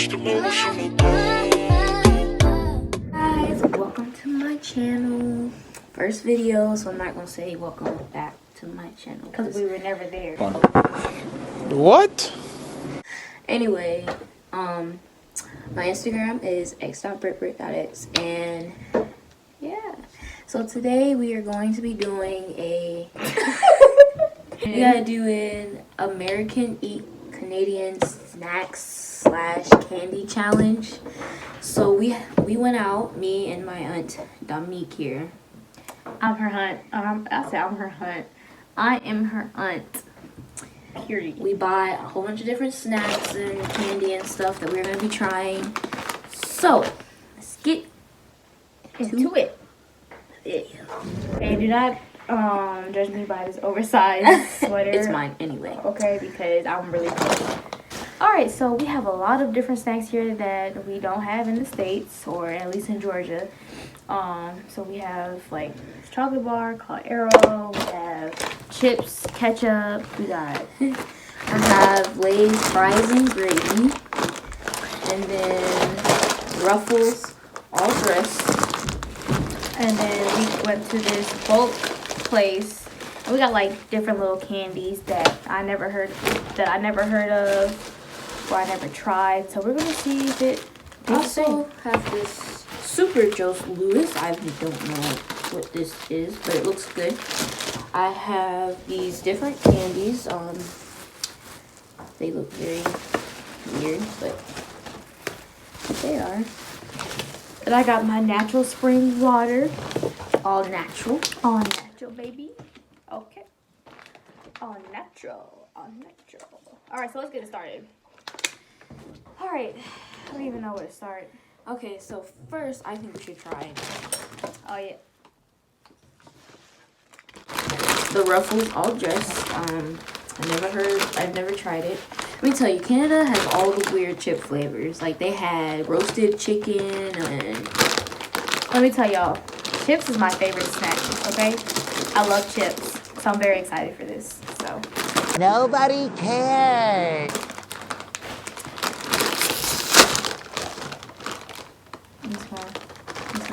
Guys, welcome to my channel. First video, so I'm not gonna say welcome back to my channel because we were never there. What? Anyway, my Instagram is x.britbrit.x, and yeah. So today we are going to be doing we are doing American Eat Canadian Snacks / Candy Challenge. So we went out, me and my aunt Dominique here. I'm her aunt. I say I'm her aunt. I am her aunt. Period. We buy a whole bunch of different snacks and candy and stuff that we're going to be trying. So, let's get into it. And do not judge me by this oversized sweater. It's mine anyway. Okay, because I'm really cold. Alright, so we have a lot of different snacks here that we don't have in the States, or at least in Georgia. So we have like this chocolate bar called Arrow, we have chips, ketchup, we got I have Lay's fries and gravy, and then Ruffles all dressed. And then we went to this bulk place, and we got like different little candies that I never heard of, or I never tried. So we're gonna see if it. I also have this Super Joe's Lewis. I don't know what this is, but it looks good. I have these different candies. They look very weird, but they are. And I got my natural spring water. All natural. All natural, baby. Okay. All natural. All natural. Alright, so let's get it started. Alright. I don't even know where to start. Okay, so first, I think we should try Oh, yeah. the Ruffles all dressed. I've never tried it. Let me tell you, Canada has all the weird chip flavors. Like, they had roasted chicken and... Let me tell y'all, chips is my favorite snack, okay? I love chips, so I'm very excited for this, so. Nobody cares.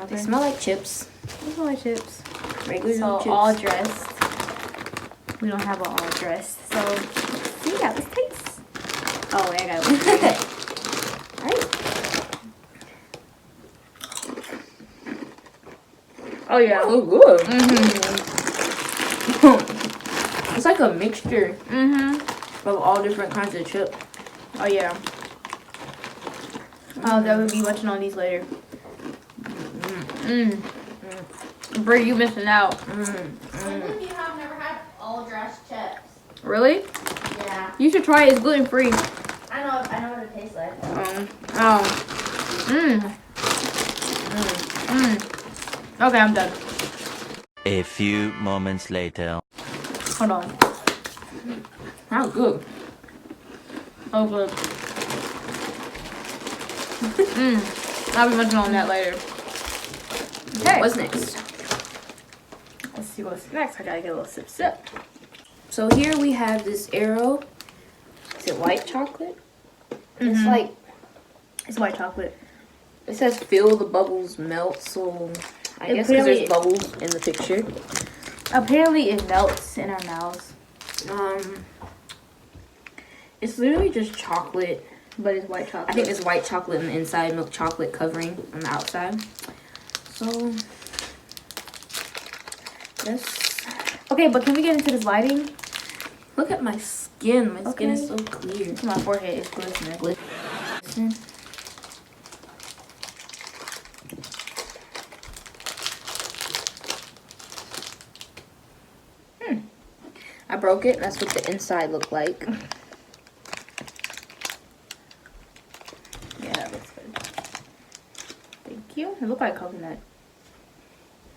They smell like chips. They smell like chips. Regular so chips. All dressed. We don't have all dressed, so see, yeah, let's taste. Oh, wait, I got it. Alright. Oh, yeah. Oh, good. It's like a mixture of all different kinds of chips. Oh, yeah. Oh, that would be watching on these later. Brie, you missing out. Some of you have never had all dressed chips. Really? Yeah. You should try it. It's gluten free. I know what it tastes like. Okay, I'm done. A few moments later. Hold on. How good. Oh, good. I'll be munching on that later. Okay. What's next? Let's see what's next. I gotta get a little sip. So here we have this Arrow. Is it white chocolate? It's like... It's white chocolate. It says feel the bubbles melt, so I guess because there's bubbles in the picture. Apparently it melts in our mouths. It's literally just chocolate. But it's white chocolate. I think it's white chocolate on the inside, milk chocolate covering on the outside. So, yes. Okay, but can we get into this lighting? Look at my skin. My skin is so clear. My forehead is glistening. Glisten. I broke it. That's what the inside looked like. Yeah, that looks good. Thank you. It looked like coconut.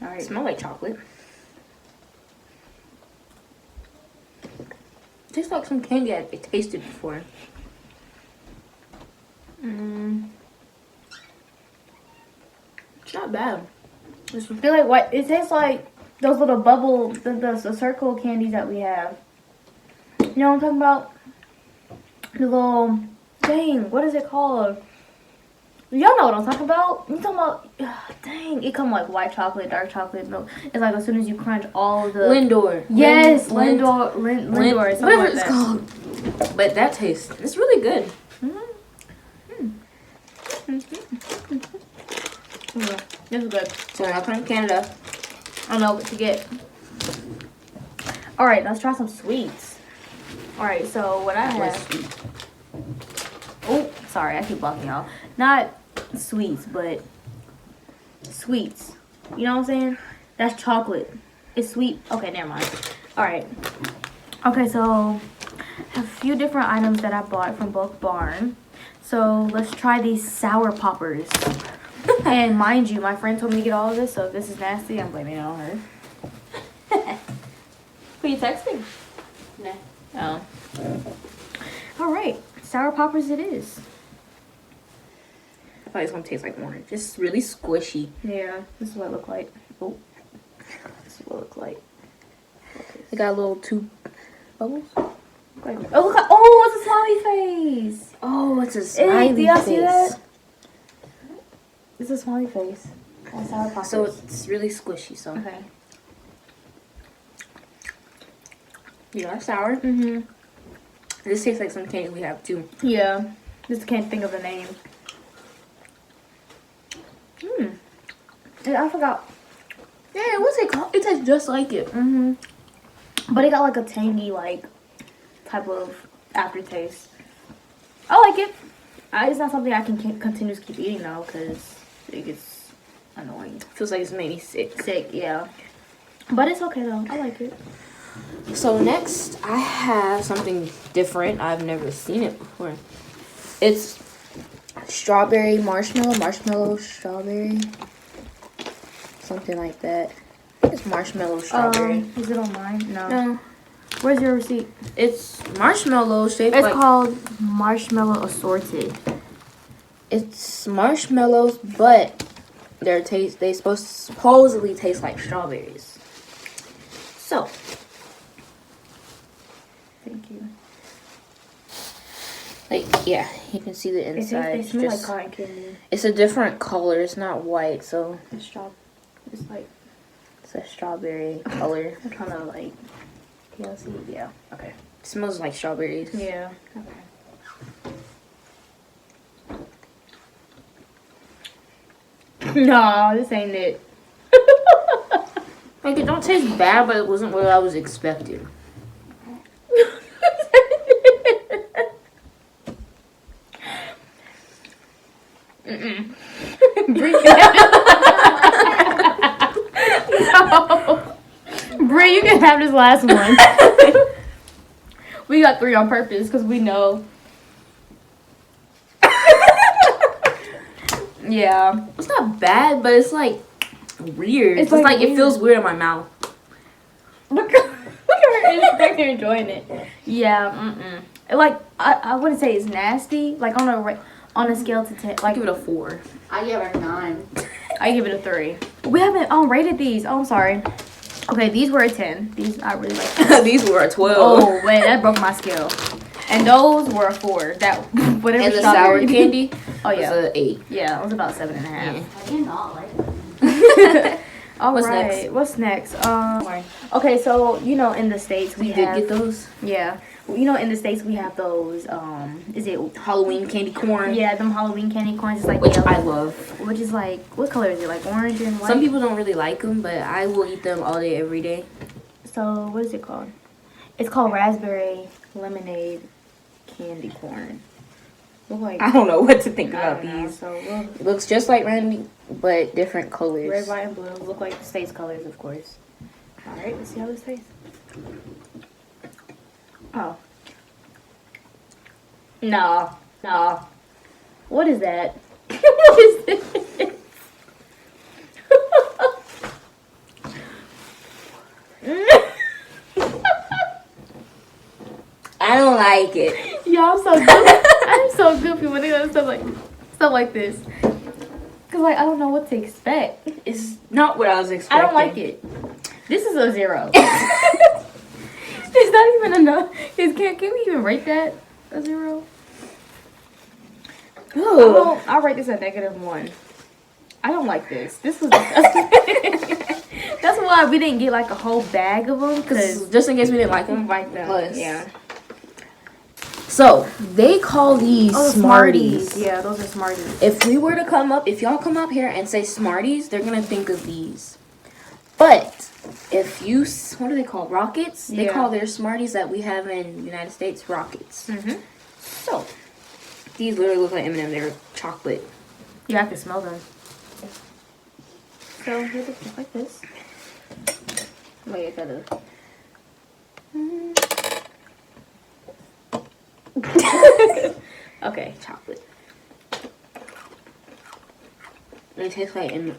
All right. It smells like chocolate. It tastes like some candy I've tasted before. It's not bad. I feel like white. It tastes like those little bubble, the circle candies that we have. You know what I'm talking about? The little, dang, what is it called? Y'all know what I'm talking about. You talking about? Dang, it come like white chocolate, dark chocolate, milk. It's like as soon as you crunch all the Lindor. Yes, Lindor, Lindor, something whatever like it's that. called. But that tastes, it's really good. This is good. So I come from Canada. I don't know what to get. All right, let's try some sweets. All right, so what I have. Oh, sorry, I keep blocking y'all. Not sweets, but sweets. You know what I'm saying? That's chocolate. It's sweet. Okay, never mind. All right. Okay, so I have a few different items that I bought from Bulk Barn. So let's try these sour poppers. And mind you, my friend told me to get all of this, so if this is nasty, I'm blaming it on her. Who you texting? Nah. Oh. All right, sour poppers it is. I thought it was gonna taste like orange. It's really squishy. Yeah, this is what it look like. Oh, this is what it look like. It got little two bubbles. Oh, look! Oh, it's a smiley face. Oh, it's a Hey, smiley do y'all face. see that? It's a smiley face. On sour poppers. So it's really squishy. So okay. you are sour. Mhm. This tastes like some candy we have too. Yeah, just can't think of the name. I forgot. Yeah, what's it called? It tastes just like it. But it got like a tangy, like, type of aftertaste. I like it. It's not something I can continue to keep eating though, because it gets annoying. Feels like it's made me sick. Sick, yeah. But it's okay though. I like it. So next, I have something different. I've never seen it before. It's strawberry marshmallow, strawberry, something like that. It's marshmallow strawberry. Is it on mine? No. No, Where's your receipt? it's marshmallow shaped It's like. called marshmallow assorted. It's marshmallows, but they supposedly taste like strawberries. So, Thank you. like, yeah, you can see the inside. They smell like Just- cotton candy. it's a different color. It's not white, so It's It's like it's a strawberry color. I'm trying to like. Yeah. See. Yeah. Okay. It smells like strawberries. Yeah. Okay. No, this ain't it. Like, it don't taste bad, but it wasn't what I was expecting. Bree, you can have this last one. We got 3 on purpose because we know. Yeah. It's not bad, but it's like weird. It's It's like like it feels weird in my mouth. Look at her. They're enjoying it. Yeah. Like I wouldn't say it's nasty. Like on a scale to 10, I like give it a 4. I give her 9. I give it a 3. We haven't rated these. Oh, I'm sorry. Okay, these were a 10. These I really like. These were a 12. Oh wait, that broke my scale. And those were a 4. That whatever. And the sour strawberry- candy Oh yeah. was an 8. Yeah, it was about 7.5. I do not like it. All What's right, next? what's next? Okay, so in the States we You did have get those in the States we have those is it Halloween candy corn. yeah, them Halloween candy corns. It's like Which yellow, I love. which is like what color is it? Like orange and white. Some people don't really like them, but I will eat them all day, every day. So what is it called? It's called raspberry lemonade candy corn. Look like I don't know what to think I about don't know. these. So It looks just like Randy, but different colors. red, white, and blue look like the States colors, of course. All right, let's see how this tastes. Oh. No. What is that? What is this? I don't like it. Y'all, I'm so goofy. I'm so goofy when they do stuff like this. Cause like I don't know what to expect. It's not what I was expecting. I don't like it. This is a 0. It's not even enough. Can we even rate that a 0? I'll rate this a -1. I don't like this. This was disgusting. That's why we didn't get like a whole bag of them, because Just in case we didn't like them. them. Yeah. So they call these Smarties. Yeah, those are Smarties. If we were to come up, if y'all come up here and say Smarties, they're gonna think of these. But if you, what do they call, Rockets? They call their Smarties that we have in the United States Rockets. So these literally look like M&M. They're chocolate. Yeah, I can smell them. So they look just like this. Wait, I gotta. Okay, chocolate. They taste like M.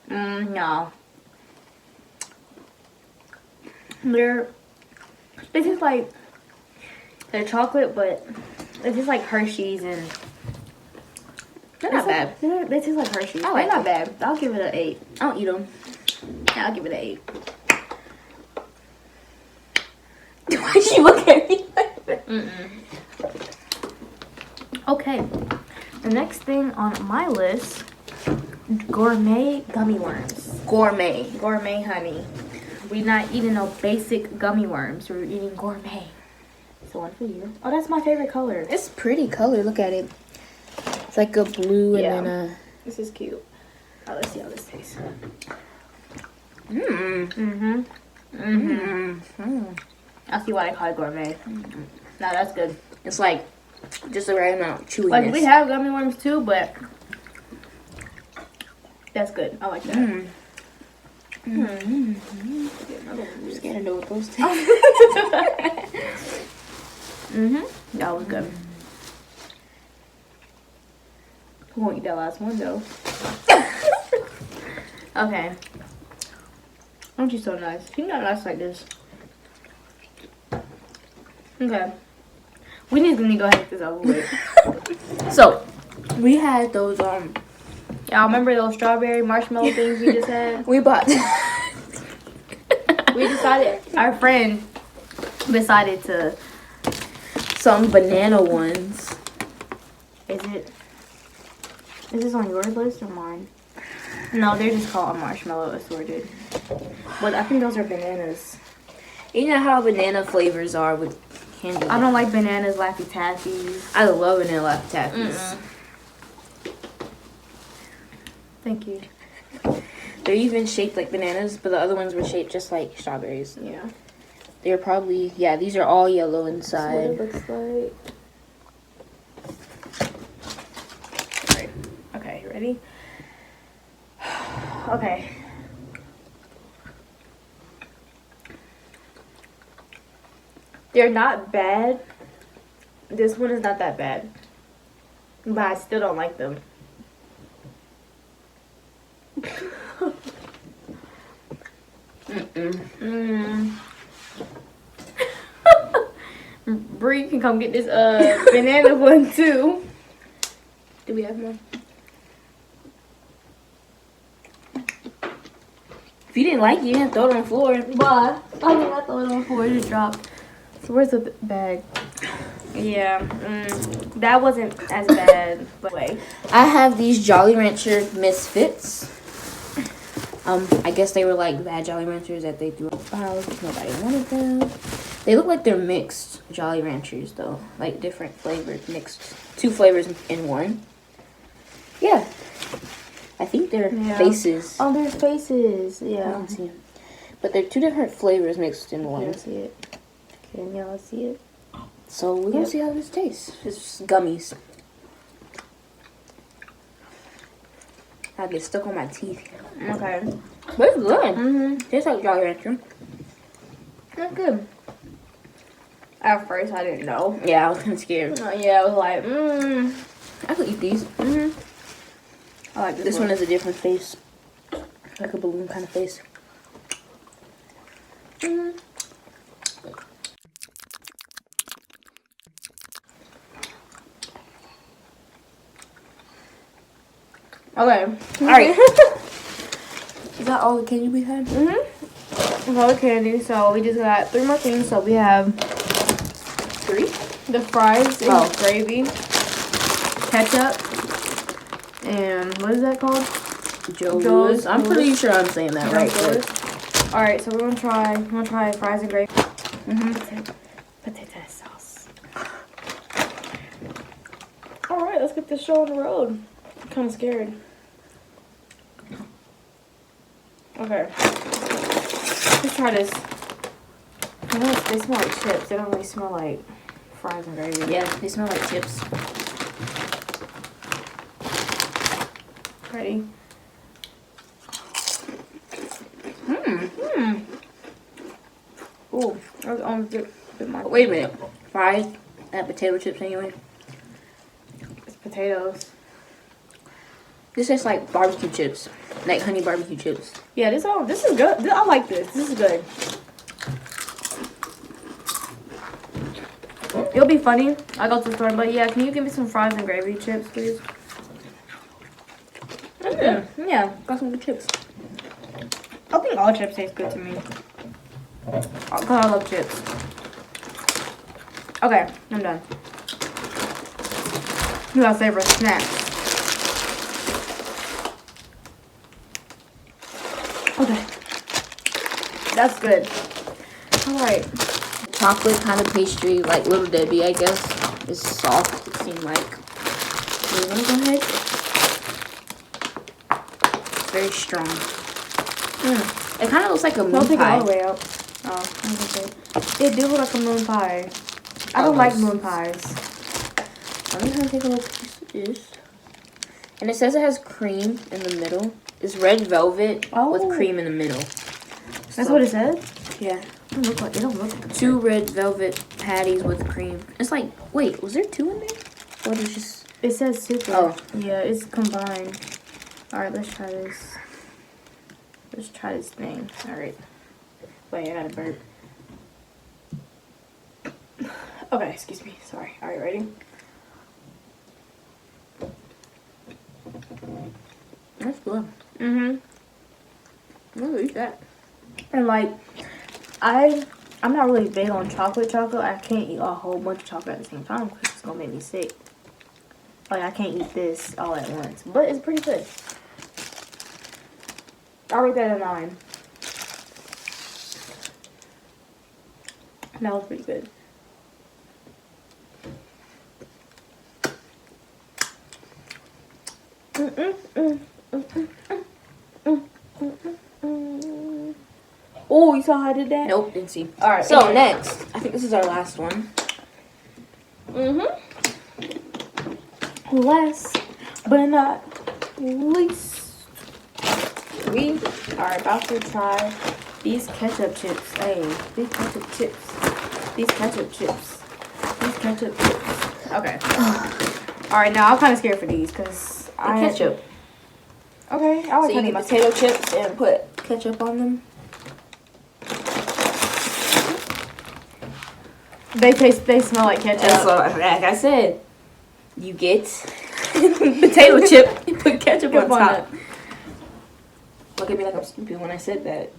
No. They taste like they're chocolate, but they taste like Hershey's, and They're not bad. They taste like Hershey's. I like They're not bad. I'll give it an 8. I don't eat them. Yeah, I'll give it an 8. Why she look at me like that? Okay. The next thing on my list, gourmet gummy worms. Gourmet. Gourmet honey. We're not eating no basic gummy worms. We're eating gourmet. So one for you. Oh, that's my favorite color. It's pretty color. Look at it. It's like a blue and then a... This is cute. Oh, let's see how this tastes. I see why they call it gourmet. No, that's good. It's like just the right amount of chewiness. Like, we have gummy worms too, but that's good. I like that. Just gotta know what those taste. That was good. Who won't eat that last one though? Okay. Aren't you so nice? You're not nice like this. Okay. We need to go ahead and get this over with. So, we had those, Y'all remember those strawberry marshmallow things we just had? we bought... We decided, our friend decided to... some banana ones. Is this on your list or mine? No, they're just called marshmallow assorted. But I think those are bananas. You know how banana flavors are with candy. I don't like bananas, Laffy Taffies. I love vanilla Laffy Taffies. Thank you. They're even shaped like bananas, but the other ones were shaped just like strawberries. Yeah. They're probably, yeah, these are all yellow That's what inside. it looks like. Alright. Okay, ready? Okay. They're not bad. This one is not that bad. But I still don't like them. Bree can come get this banana one too. Do we have more? If you didn't like it, you didn't throw it on the floor. Why? I mean, I throw it on the floor, it just dropped. So where's the bag? Yeah, that wasn't as bad. But wait, I have these Jolly Rancher Misfits. I guess they were like bad Jolly Ranchers that they threw out because nobody wanted them. They look like they're mixed Jolly Ranchers though, like different flavors mixed, 2 flavors in one. Yeah, I think they're faces. oh, there's faces. I Yeah. don't see them, but they're 2 different flavors mixed in one. Can see it? Can y'all see it? So we're gonna see how this tastes. It's gummies. I get stuck on my teeth. Okay. But it's good. Tastes like Jolly Rancher. That's good. At first, I didn't know. Yeah, I was kind of scared. Yeah, I was like, I could eat these. I like This one is a different face. Like a balloon kind of face. Okay. Alright. Is that all the candy we had? All the candy. So we just got 3 more things. So we have 3? the fries and Oh. gravy. ketchup, and what is that called? Joe Louis. I'm pretty sure I'm saying that right. All right, so we're gonna try fries and gravy. Potato sauce. All right, let's get this show on the road. I'm kind of scared. Okay, let's try this. You know, they smell like chips. They don't really smell like fries and gravy. Yeah, they smell like chips. Ready? Ooh, I was almost a bit more. Wait a minute. Fries and potato chips anyway. It's potatoes. This tastes like barbecue chips. Like honey barbecue chips. Yeah, this is good. I like this. This is good. It'll be funny. I go to the store, but yeah, can you give me some fries and gravy chips, please? Yeah, got some good chips. I think all chips taste good to me. Cause I love chips. Okay, I'm done. You gotta save for snacks. Okay. That's good. Alright. Chocolate kind of pastry, like Little Debbie, I guess. It's soft, it seemed like. You wanna go ahead? It's very strong. It kind of looks like a moon Don't take it pie. all the way out. Oh, okay. It do look like a moon pie. I don't like moon pies. I'm just gonna take a little piece of this. And it says it has cream in the middle. It's red velvet with cream in the middle. That's what it said? Yeah. It don't look like it. 2 red velvet patties with cream. It's like, wait, was there 2 in there? Or did it just... It says super. Oh. Yeah, it's combined. Alright, let's try this. Let's try this thing. Alright. Wait, I gotta burp. Okay, excuse me. Sorry. Alright, ready? That's good. Mm-hmm. I'll eat that. And like, I'm not really big on chocolate. I can't eat a whole bunch of chocolate at the same time because it's gonna make me sick. Like, I can't eat this all at once. But it's pretty good. I'll rate that a 9. That was pretty good. Oh, you saw how I did that? Nope, didn't see. Alright. So, next. I think this is our last one. Last but not least, we are about to try these ketchup chips. Hey, these ketchup chips. These ketchup chips. These ketchup chips. Okay. Alright, now I'm kind of scared for these because Ketchup. Okay, I So like you honey get mustard. potato chips and put ketchup on them. They smell like ketchup. And so, like I said, you get potato chip, you put ketchup on top. Look at me like I'm stupid when I said that.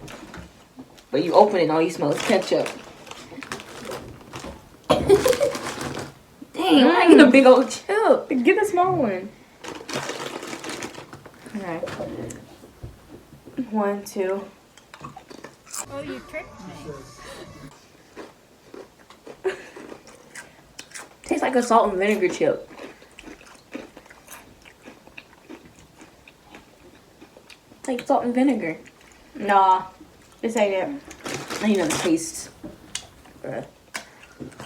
But you open it and all you smell is ketchup. Dang, I get a big old chip. Get the small one. Okay. 1, 2. Oh, you tricked me. Tastes like a salt and vinegar chip. Like salt and vinegar. Nah, this ain't it. I need another taste.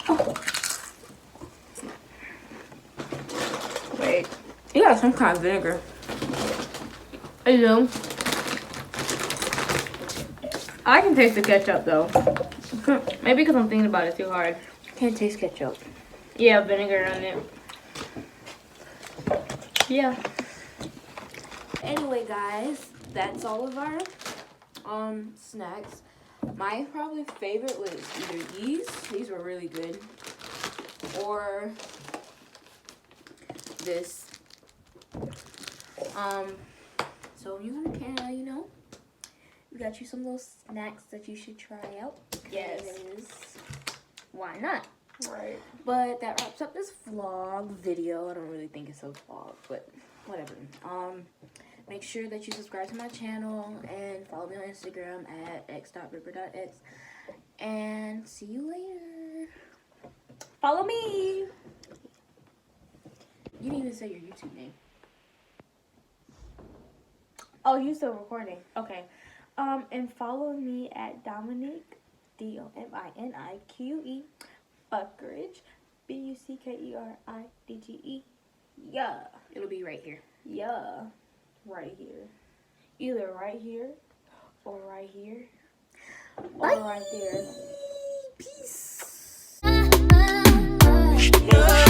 Oh. Wait. You got some kind of vinegar. I do. I can taste the ketchup though. Maybe because I'm thinking about it too hard. Can't taste ketchup. Yeah, vinegar on it. Yeah. Anyway, guys, that's all of our snacks. My probably favorite was either these. These were really good. Or this. So you go to Canada, you know, we got you some little snacks that you should try out. Yes. Why not? Right. But that wraps up this vlog video. I don't really think it's a vlog, but whatever. Make sure that you subscribe to my channel and follow me on Instagram at x.ripper.x. And see you later. Follow me. You didn't even say your YouTube name. Oh, you still recording? Okay. And follow me at Dominique DOMINIQE Buckridge BUCKERIDGE. Yeah. It'll be right here. Yeah. Right here. Either right here or right here. Or right there. Peace. Yeah.